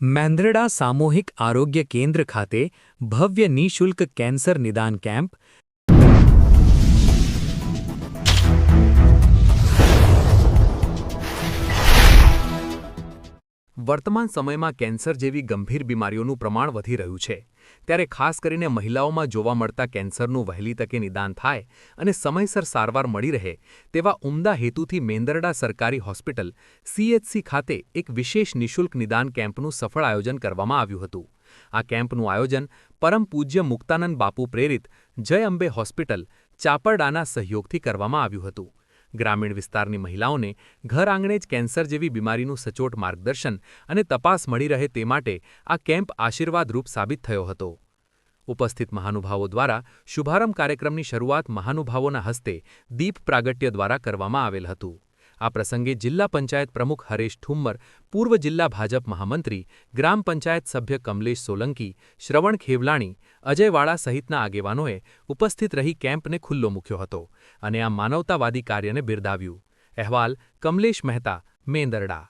મેંદરડા સામૂહિક આરોગ્ય કેન્દ્ર ખાતે ભવ્ય નિઃશુલ્ક કેન્સર નિદાન કેમ્પ। વર્તમાન સમયમાં કેન્સર જેવી ગંભીર બીમારીઓનું પ્રમાણ વધી રહ્યું છે, ત્યારે ખાસ કરીને મહિલાઓમાં જોવા મળતા કેન્સરનું વહેલી તકે નિદાન થાય અને સમયસર સારવાર મળી રહે તેવા ઉમદા હેતુથી મેંદરડા સરકારી હોસ્પિટલ CHC ખાતે એક વિશેષ નિઃશુલ્ક નિદાન કેમ્પનું સફળ આયોજન કરવામાં આવ્યું હતું। આ કેમ્પનું આયોજન પરમ પૂજ્ય મુક્તાનંદ બાપુ પ્રેરિત જય અંબે હોસ્પિટલ, ચાપરડાના સહયોગથી કરવામાં આવ્યું હતું। ગ્રામીણ વિસ્તારની મહિલાઓને ઘર આંગણે જ કેન્સર જેવી બીમારીનું સચોટ માર્ગદર્શન અને તપાસ મળી રહે તે માટે આ કેમ્પ આશીર્વાદરૂપ સાબિત થયો હતો। ઉપસ્થિત મહાનુભાવો દ્વારા શુભારંભ કાર્યક્રમની શરૂઆત મહાનુભાવોના હસ્તે દીપ પ્રાગટ્ય દ્વારા કરવામાં આવેલ હતું। આ પ્રસંગે જિલ્લા પંચાયત પ્રમુખ હરેશ ઠુમ્મર, પૂર્વ જિલ્લા ભાજપ મહામંત્રી, ગ્રામ પંચાયત સભ્ય કમલેશ સોલંકી, શ્રવણ ખેવલાણી, અજય વાળા સહિતના આગેવાનોએ ઉપસ્થિત રહી કેમ્પને ખુલ્લો મૂક્યો હતો અને આ માનવતાવાદી કાર્યને બિરદાવ્યું। અહેવાલ કમલેશ મહેતા, મેંદરડા।